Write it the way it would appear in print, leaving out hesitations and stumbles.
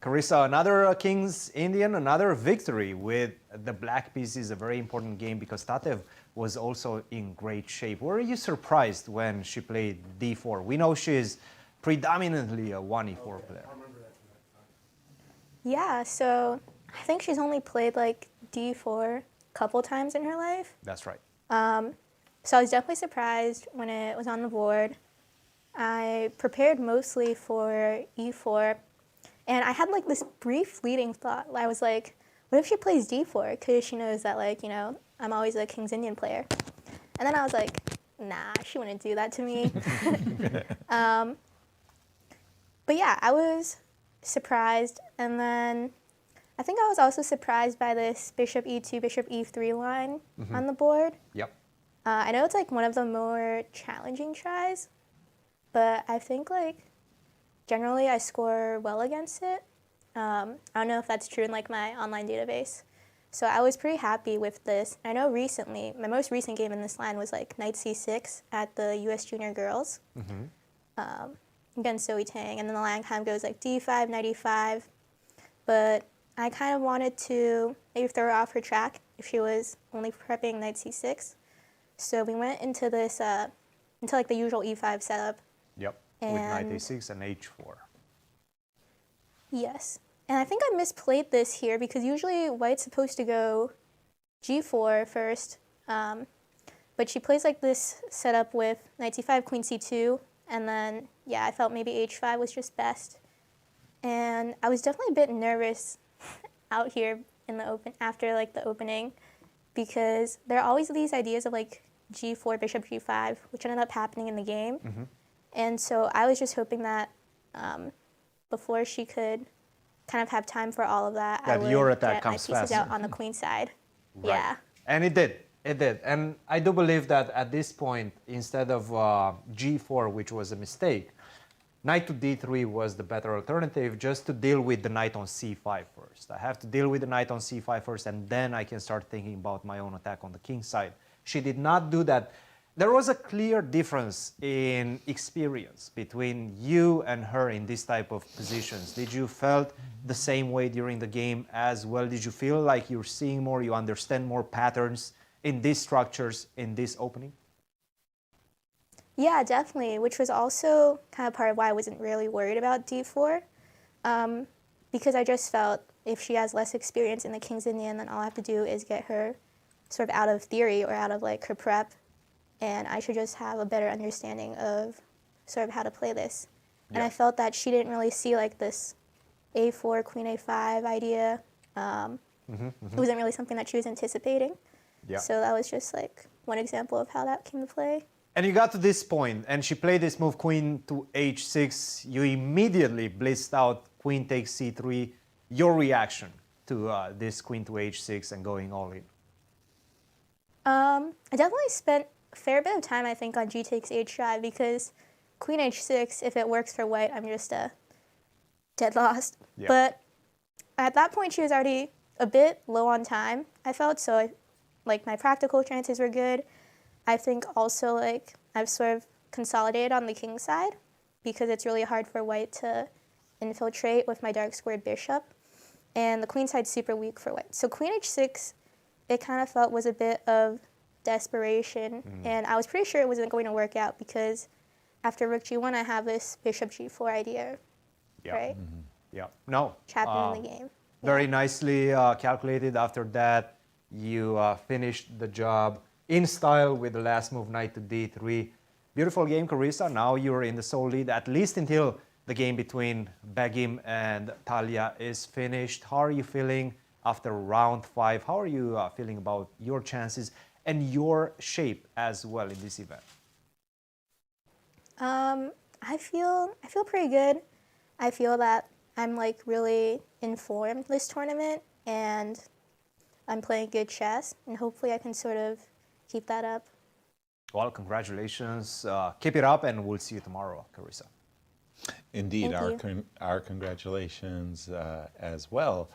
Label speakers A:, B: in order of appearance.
A: Carissa, another King's Indian, another victory with the black pieces, a very important game because Tatev was also in great shape. Were you surprised when she played d4? We know she is predominantly a 1e4 player.
B: Yeah, so I think she's only played like d4 a couple times in her life.
A: That's right.
B: So I was definitely surprised when it was on the board. I prepared mostly for e4, and I had like this brief fleeting thought. I was like, what if she plays d4? Because she knows that, like, you know, I'm always a King's Indian player. And then I was like, nah, she wouldn't do that to me. But yeah, I was surprised. And then I think I was also surprised by this bishop e2, bishop e3 line on the board.
A: Yep.
B: I know it's like one of the more challenging tries, but I think like generally I score well against it. I don't know if that's true in like my online database. So I was pretty happy with this. I know recently, my most recent game in this line was like knight c6 at the US Junior Girls against Zoe Tang. And then the line kind of goes like d5, knight e5. But I kind of wanted to maybe throw her off her track if she was only prepping knight c6. So we went into this, into like the usual e5 setup.
A: Yep. With knight a6 and h4.
B: Yes. And I think I misplayed this here because usually white's supposed to go g4 first. But she plays like this setup with knight c5, queen c2. And then, yeah, I felt maybe h5 was just best. And I was definitely a bit nervous out here in the open after like the opening because there are always these ideas of like g4, bishop g5, which ended up happening in the game. And so I was just hoping that before she could kind of have time for all of that, I would
A: your attack
B: get my
A: comes
B: pieces
A: faster.
B: out on the queen side.
A: Right.
B: Yeah.
A: And it did. It did. And I do believe that at this point, instead of g4, which was a mistake, knight to d3 was the better alternative just to deal with the knight on c5 first. I have to deal with the knight on c5 first, and then I can start thinking about my own attack on the king side. She did not do that. There was a clear difference in experience between you and her in this type of positions. Did you felt the same way during the game as well? Did you feel like you're seeing more, you understand more patterns in these structures in this opening?
B: Yeah, definitely, which was also kind of part of why I wasn't really worried about d4, because I just felt if she has less experience in the King's Indian, then all I have to do is get her sort of out of theory or out of like her prep, and I should just have a better understanding of sort of how to play this. And I felt that she didn't really see like this a4, queen a5 idea. It wasn't really something that she was anticipating. So that was just like one example of how that came to play.
A: And you got to this point, and she played this move, queen to h6. You immediately blitzed out queen takes c3. Your reaction to this queen to h6 and going all in?
B: I definitely spent a fair bit of time, I think, on g takes h5 because queen h6, if it works for white, I'm just dead lost. But at that point, she was already a bit low on time, I felt, so like my practical chances were good. I think also like I've sort of consolidated on the king side because it's really hard for white to infiltrate with my dark squared bishop. And the queen side's super weak for white. So queen h6, it kind of felt was a bit of desperation. And I was pretty sure it wasn't going to work out because after rook g1, I have this bishop g4 idea, right?
A: No.
B: Trapped in the game.
A: Very nicely calculated. After that, you finished the job in style with the last move, knight to d3. Beautiful game, Carissa. Now you're in the sole lead, at least until the game between Begim and Talia is finished. How are you feeling after round 5? How are you feeling about your chances and your shape as well in this event?
B: I feel pretty good. I feel that I'm like really informed this tournament and I'm playing good chess, and hopefully I can sort of keep that up.
A: Well, congratulations. Keep it up, and we'll see you tomorrow, Carissa.
C: Indeed,
B: Thank
C: our congratulations as well.